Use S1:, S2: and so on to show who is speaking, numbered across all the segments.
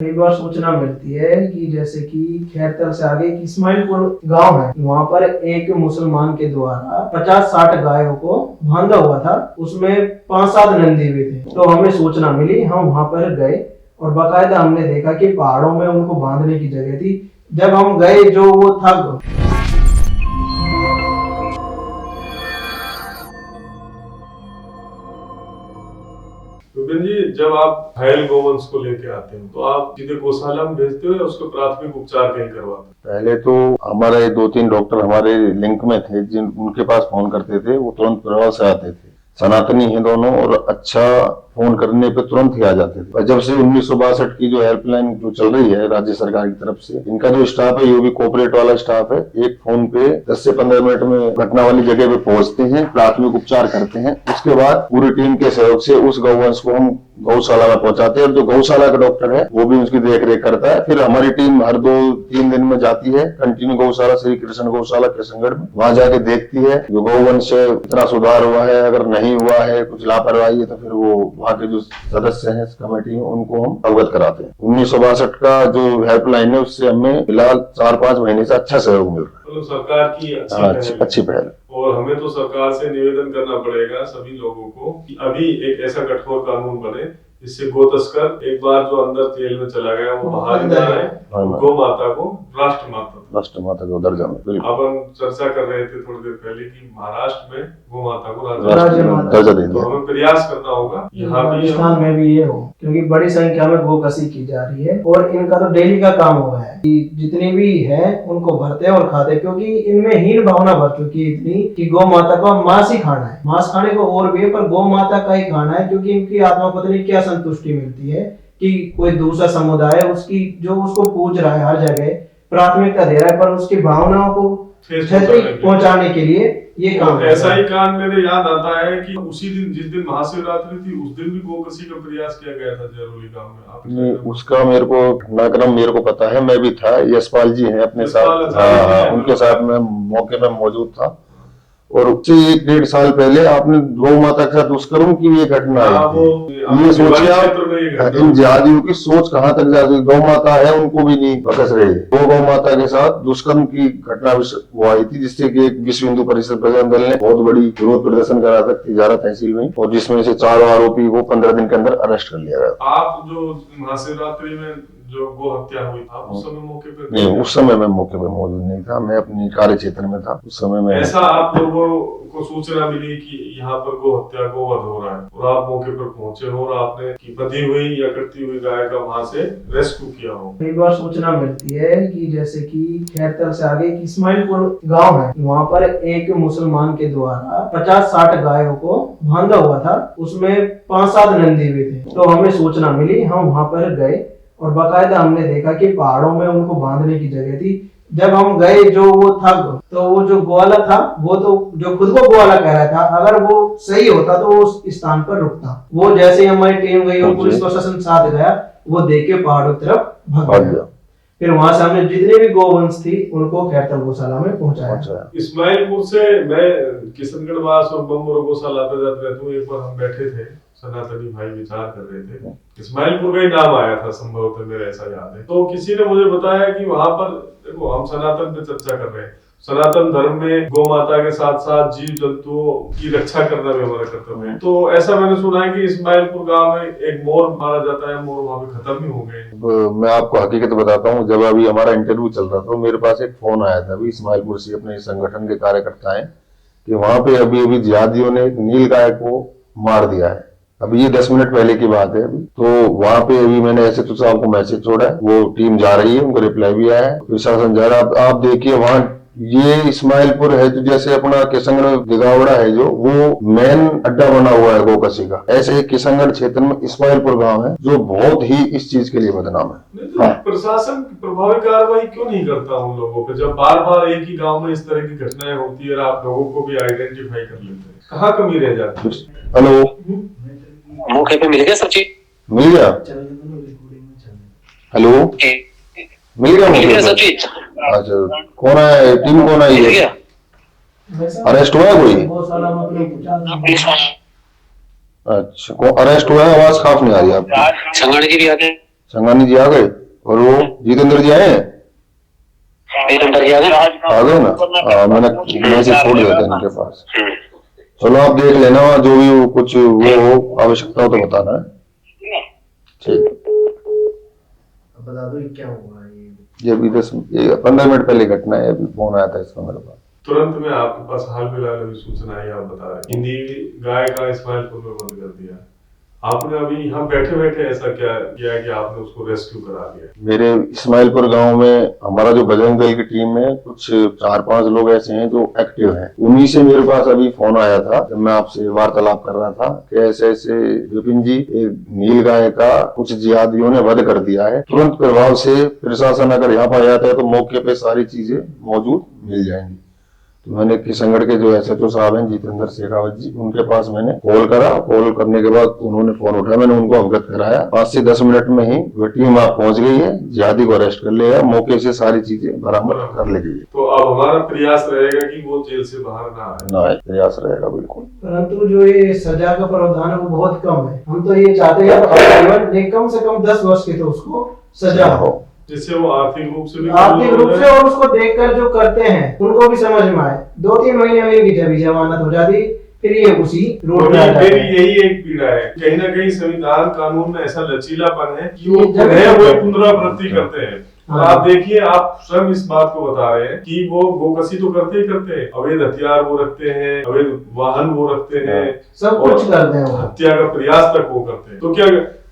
S1: कई बार सूचना मिलती है कि जैसे कि खैरतल से आगे एक इस्माइलपुर गांव है, वहां पर एक मुसलमान के द्वारा 50-60 गायों को बांधा हुआ था, उसमें 5-7 नंदी भी थे। तो हमें सूचना मिली, हम वहां पर गए और बाकायदा हमने देखा कि पहाड़ों में उनको बांधने की जगह थी। जब हम गए जो वो था
S2: विपिन जी, जब आप घायल गोवंश को लेके आते हैं तो आप सीधे गौशाला में भेजते हो या उसको प्राथमिक उपचार कहीं करवाते हैं?
S3: पहले तो हमारे 2-3 डॉक्टर हमारे लिंक में थे, जिन उनके पास फोन करते थे, वो तुरंत प्रभाव से आते थे। सनातनी हैं दोनों और अच्छा फोन करने पे तुरंत ही आ जाते थे। और जब से 1962 की जो हेल्पलाइन जो चल रही है राज्य सरकार की तरफ से, इनका जो स्टाफ है ये भी कोऑपरेट वाला स्टाफ है। एक फोन पे 10 से 15 मिनट में घटना वाली जगह पे पहुंचते हैं, प्राथमिक उपचार करते हैं। उसके बाद पूरी टीम के सहयोग से उस गौवंश को हम गौशाला में पहुंचाते हैं और जो गौशाला का डॉक्टर है वो भी उसकी देख रेख करता है। फिर हमारी टीम हर 2-3 दिन में जाती है कंटिन्यू गौशाला, श्री कृष्ण गौशाला कृष्णगढ़ में, वहां जाके देखती है जो गौवंश से इतना सुधार हुआ है, अगर नहीं हुआ है, कुछ लापरवाही है, तो फिर वो वहाँ के जो सदस्य हैं इस कमेटी में उनको हम अवगत कराते हैं। 1962 का जो हेल्पलाइन है उससे हमें फिलहाल 4-5 महीने से अच्छा सहयोग मिल रहा है।
S2: मतलब सरकार की
S3: अच्छी पहल।
S2: और हमें तो सरकार से निवेदन करना पड़ेगा सभी लोगों को कि अभी एक ऐसा कठोर कानून बने जिससे गो तस्कर एक बार जो अंदर जेल में चला गया वो बाहर ना आए, गौ माता को राष्ट्र माता
S3: का दर्जा में।
S2: अपन चर्चा कर रहे थे थोड़ी देर पहले कि महाराष्ट्र में गौ माता को
S1: राज्य
S3: दर्जा दे
S2: तो हमें प्रयास करना होगा यहाँ भी,
S1: राजस्थान में भी ये हो, क्योंकि बड़ी संख्या में गोकसी की जा रही है और इनका तो डेली का काम हुआ है कि जितनी भी है उनको भरते हैं और खाते हैं, क्योंकि इनमें हीन भावना भर चुकी है इतनी कि गौ माता को मांस ही खाना है। मांस खाने को और भी है पर गौ माता का ही खाना है, क्योंकि इनकी आत्मा को पत्नी क्या संतुष्टि मिलती है कि कोई दूसरा समुदाय उसकी जो उसको पूज रहा है, हर जगह प्राथमिकता दे रहा है, पर उसकी भावनाओं को क्षति पहुंचाने के लिए ये काम।
S2: ऐसा ही काम मेरे याद आता है कि उसी दिन जिस दिन महाशिवरात्रि थी उस दिन भी गोकसी का प्रयास किया गया था जयरोली गांव में।
S3: उसका मेरे को घटनाक्रम मेरे को पता है, मैं भी था, यशपाल जी हैं अपने साथ, हाँ, उनके साथ मैं मौके में मौजूद था। और उससे 1-1.5 साल पहले आपने गौ माता के साथ दुष्कर्म की ये घटना है, ये सोचिए आप इन जिहादियों की सोच कहाँ तक जा रही। गौ माता है उनको भी नहीं बकस रही। वो गौ माता के साथ दुष्कर्म की घटना वो आई थी, जिससे कि एक विश्व हिंदू परिषद बजरंग दल ने बहुत बड़ी विरोध प्रदर्शन करा था तिजारा तहसील में, और जिसमें से 4 आरोपी को 15 दिन के अंदर अरेस्ट कर लिया गया।
S2: आप जो महाशिवरात्रि में जो गो हत्या हुई था उस समय मौके पर
S3: नहीं, उस समय मैं मौके पर मौजूद नहीं था, मैं अपनी कार्य क्षेत्र में था उस समय में।
S2: ऐसा आप लोगों को सूचना मिली कि यहाँ पर गो हत्या गोवध हो रहा है और आप मौके पर पहुंचे हो और आपने की बंधी हुई या कटती हुई गाय का वहां से रेस्क्यू किया हो?
S1: कई बार सूचना मिलती है कि जैसे कि खैरतल से आगे एक इस्माइलपुर गांव है, वहां पर एक मुसलमान के द्वारा 50-60 गायों को बांधा हुआ था, उसमें 5-7 नंदी भी थे। तो हमें सूचना मिली, हम वहां पर गए और बाकायदा हमने देखा कि पहाड़ों में उनको बांधने की जगह थी। जब हम गए जो वो था, तो वो जो ग्वाला था वो तो जो खुद को ग्वाला कह रहा था, अगर वो सही होता तो वो उस स्थान पर रुकता। वो जैसे ही हमारी टीम गई और पुलिस प्रशासन साथ गया, वो देख के पहाड़ों की तरफ भाग गया। फिर वहां से हमने जितने भी गोवंश थी उनको खैरतल गौशाला में पहुंचाया।
S2: इस्माइलपुर से मैं किशनगढ़ वास और बम्बोर गौशाला आते जाते रहता हूँ। एक बार हम बैठे थे, सनातनी भाई विचार कर रहे थे, इस्माइलपुर का ही नाम आया था संभवतः, मेरा ऐसा याद है। तो किसी ने मुझे बताया कि वहां पर देखो, हम सनातन पे चर्चा कर रहे हैं, सनातन धर्म में गौ माता के साथ साथ जीव जंतुओं की रक्षा करना भी हमारा कर्तव्य है। तो ऐसा मैंने सुना है कि इस्माइलपुर गांव में एक मोर मारा जाता है, मोर वहां पे खत्म ही हो गए।
S3: मैं आपको हकीकत बताता हूँ, जब अभी हमारा इंटरव्यू चल रहा था तो मेरे पास एक फोन आया था अभी इस्माइलपुर से, अपने संगठन के कार्यकर्ता है कि वहां पे अभी जिहादियों ने नील गाय को मार दिया है। अभी ये 10 मिनट पहले की बात है। अभी तो वहां पे अभी मैंने ऐसे तो साहब को मैसेज छोड़ा है, वो टीम जा रही है, उनको रिप्लाई भी आया है, प्रशासन जा रहा है। आप देखिए वहां ये इस्माइलपुर है तो जैसे अपना किशनगढ़ दिगावड़ा है जो, वो मेन अड्डा बना हुआ है गोकसी का, ऐसे ही किशनगढ़ क्षेत्र में इस्माइलपुर गांव है जो बहुत ही इस चीज के लिए बदनाम है।
S2: तो प्रशासन प्रभावी कार्रवाई क्यों नहीं करता उन लोगों पे, जब बार बार एक ही गांव में इस तरह की घटनाएं होती है और आप लोगों को भी आइडेंटिफाई कर लेते हैं? कहाँ कमी रह जाती है?
S3: हेलो,
S4: मौके पे मिल गया सब चीज?
S3: मिल गया। हेलो, मिल गया
S4: सब चीज?
S3: अच्छा, कौन है टीम, कौन आई है? अरेस्ट हुआ है कोई? अच्छा, अरेस्ट हुआ है? आवाज खाफ नहीं आ रही आपकी।
S4: संगड़ जी भी आते हैं?
S3: संगानी जी आ गए और वो जितेंद्र जी आए हैं,
S4: अंदर गया था
S3: आ गए ना। मैंने मैसेज छोड़ दिया था इनके पास। चलो आप देख लेना, जो भी वो कुछ वो हो आवश्यकता हो तो बताना है। ठीक,
S1: बता दो ये क्या हुआ ये।
S3: ये अभी 15 मिनट पहले घटना है, अभी फोन आया था इसका मेरे पास।
S2: तुरंत में आपके पास हाल फिलहाल अभी सूचना आई, आप बता रहे हैं हिंदी गाय का इस्माइलपुर में बंद कर दिया। आपने अभी यहाँ बैठे बैठे ऐसा क्या किया कि आपने उसको रेस्क्यू करा दिया?
S3: मेरे इस्माइलपुर गांव में हमारा जो बजरंग दल की टीम है, कुछ 4-5 लोग ऐसे हैं जो एक्टिव हैं। उन्हीं से मेरे पास अभी फोन आया था जब मैं आपसे वार्तालाप कर रहा था कि ऐसे ऐसे विपिन जी, एक नील गाय का कुछ जिहादियों ने वध कर दिया है। तुरंत प्रभाव से प्रशासन अगर यहाँ पर आ जाता है तो मौके पे सारी चीजें मौजूद मिल जाएंगी। तो मैंने किशनगढ़ के जो SHO साहब हैं जितेंद्र शेखावत जी, उनके पास मैंने कॉल करा। कॉल करने के बाद उन्होंने फोन उठाया, मैंने उनको अवगत कराया। 5 से 10 मिनट में ही वो टीम वहां पहुंच गई है, जिहादी को अरेस्ट कर लिया, मौके से सारी चीजें बरामद कर ली गई है।
S2: तो अब हमारा प्रयास रहेगा कि वो जेल से बाहर ना आए।
S3: प्रयास रहेगा बिल्कुल।
S1: परंतु जो ये सजा का प्रावधान है वो बहुत कम है। हम तो ये चाहते हैं कम से कम 10 वर्ष की तो उसको सजा हो,
S2: जिससे वो आर्थिक रूप से भी
S1: आर्थिक रूप से, और उसको देखकर जो करते हैं उनको भी समझ में आए। 2-3 महीने में इनकी जब जमानत हो जाती फिर ये उसी रोड पे आ जाते
S2: मेरी
S1: हैं।
S2: यही एक पीड़ा है, कहीं ना कहीं संविधान कानून में ऐसा लचीलापन है कि वो
S1: जब
S2: पुनरावृत्ति करते हैं। और आप देखिए, आप स्वयं इस बात को बता रहे हैं कि वो गोकशी तो करते ही करते हैं, अवैध हथियार वो रखते हैं, अवैध वाहन वो रखते हैं,
S1: सब कुछ करते हैं वो।
S2: हत्या का प्रयास तक वो करते हैं। तो क्या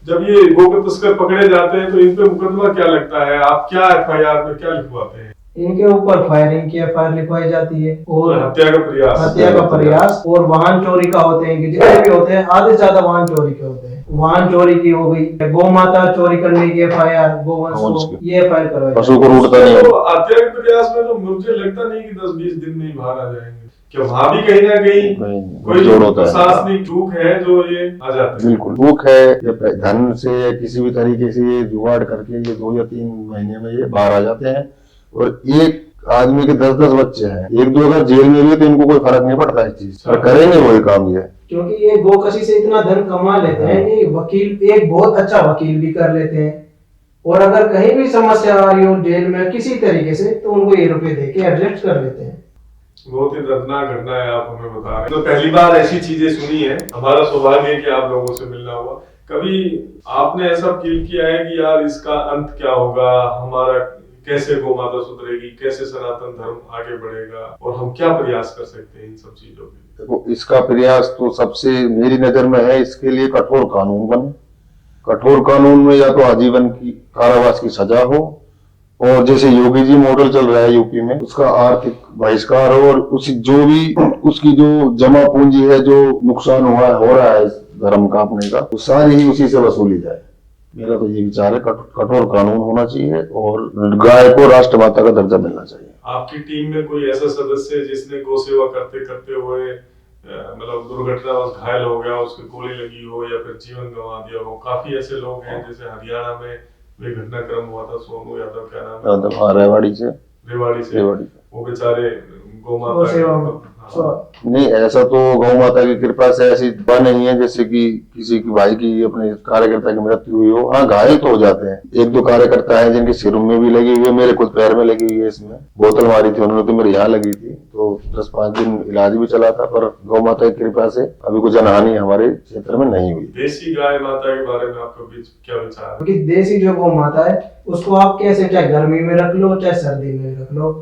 S2: जब ये गोकर तस्कर पकड़े जाते हैं तो इन पे मुकदमा क्या लगता है? आप क्या FIR में क्या लिखवाते हैं?
S1: इनके ऊपर फायरिंग की FIR लिखवाई जाती है और
S2: हत्या का प्रयास
S1: और वाहन चोरी का होते हैं कि जितने भी होते हैं आधे से ज्यादा वाहन चोरी के होते हैं। वाहन चोरी की हो गई, गौ माता चोरी करने की FIR, गोवंश को ये FIR करवाई।
S3: पशु को रूटता नहीं।
S2: तो हत्या के प्रयास में तो मुझे लगता नहीं कि 10-20 दिन में ही बाहर आ जाएंगे। क्या वहाँ भी कहीं ना कहीं कोई प्रशासनिक चूक है जो ये आ जाते हैं? बिल्कुल
S3: चूक है, या धन से या किसी भी तरीके से ये जुगाड़ करके ये 2 या 3 महीने में ये बाहर आ जाते हैं। और एक आदमी के 10-10 बच्चे हैं, 1-2 अगर जेल में भी तो इनको कोई फर्क नहीं पड़ता इस चीज पर, करेंगे वही काम ये।
S1: क्योंकि ये गोकशी से इतना धन कमा लेते हैं कि वकील, एक बहुत अच्छा वकील भी कर लेते हैं। और अगर कहीं भी समस्या आ रही हो जेल में किसी तरीके से तो उनको ये रुपए दे के एडजस्ट कर लेते हैं।
S2: बहुत ही दर्दनाक घटना है, आप हमें बता रहे हैं। तो पहली बार ऐसी चीजें सुनी है, हमारा सौभाग्य है कि आप लोगों से मिलना हुआ। कभी आपने ऐसा फील किया है कि यार इसका अंत क्या होगा, हमारा कैसे गौ माता सुधरेगी, कैसे सनातन धर्म आगे बढ़ेगा, और हम क्या प्रयास कर सकते हैं इन सब चीजों के लिए?
S3: देखो, इसका प्रयास तो सबसे मेरी नजर में है, इसके लिए कठोर कानून बने। कठोर कानून में या तो आजीवन की कारावास की सजा हो, और जैसे योगी जी मॉडल चल रहा है यूपी में, उसका आर्थिक बहिष्कार हो, और उसकी जो जमा पूंजी है, जो नुकसान हो रहा है इस धर्म का अपने का, वो सारी ही उसी से वसूली जाए। मेरा तो ये विचार है, कठोर कानून होना चाहिए और गाय को राष्ट्रमाता का दर्जा मिलना चाहिए।
S2: आपकी टीम में कोई ऐसा सदस्य है जिसने गौ सेवा करते करते हुए मतलब दुर्घटनावश घायल हो गया, उसकी गोली लगी हो या फिर जीवन गंवा दिया हो? काफी ऐसे लोग हैं, जैसे हरियाणा में वे घटनाक्रम हुआ था, सोनू यादव, क्या नाम है,
S3: रेवाड़ी से
S2: वो बेचारे गौ माता
S3: नहीं, ऐसा तो गौ माता की कृपा से ऐसी बात नहीं है जैसे कि किसी की भाई की, अपने कार्यकर्ता की मृत्यु हुई हो। हाँ, घायल तो हो जाते हैं। 1-2 कार्यकर्ता है जिनके सिरों में भी लगी हुई है, मेरे खुद पैर में लगी हुई है। इसमें बोतल मारी थी उन्होंने, तो मेरे यहाँ लगी थी, तो 10-5 दिन इलाज भी चला था, पर गौ माता की कृपा से अभी कुछ जनहानि हमारे क्षेत्र में नहीं हुई।
S2: देसी गाय माता के बारे में आपका क्या विचार है?
S1: क्योंकि देसी जो गौ माता है उसको आप कैसे, चाहे गर्मी में रख लो चाहे सर्दी में रख लो,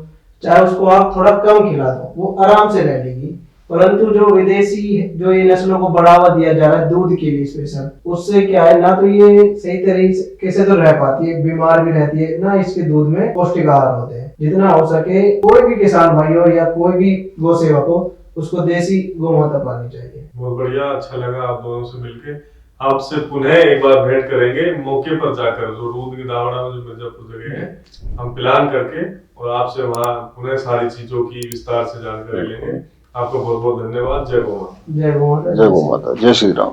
S1: चाहे उसको आप थोड़ा कम खिला दो, वो आराम से रह लेगी। परंतु जो विदेशी जो ये नस्लों को बढ़ावा दिया जा रहा है दूध के लिए स्पेशल, उससे क्या है, ना तो ये सही तरीके से तो रह पाती है, बीमार भी रहती है, ना इसके दूध में पौष्टिक आहार होते हैं। जितना हो सके कोई भी किसान भाई हो या कोई भी गौ सेवक हो, उसको देसी गौ माता पालनी चाहिए।
S2: बहुत बढ़िया, अच्छा लगा आप दोनों से मिलके। आपसे पुनः एक बार भेंट करेंगे मौके पर जाकर, जो रूद की दावड़ा में जो मिर्जापुर जगह है, हम प्लान करके और आपसे वहाँ पुनः सारी चीजों की विस्तार से जानकारी लेंगे। आपको बहुत बहुत धन्यवाद। जय गौ माता।
S3: जय गौ माता। जय श्री राम।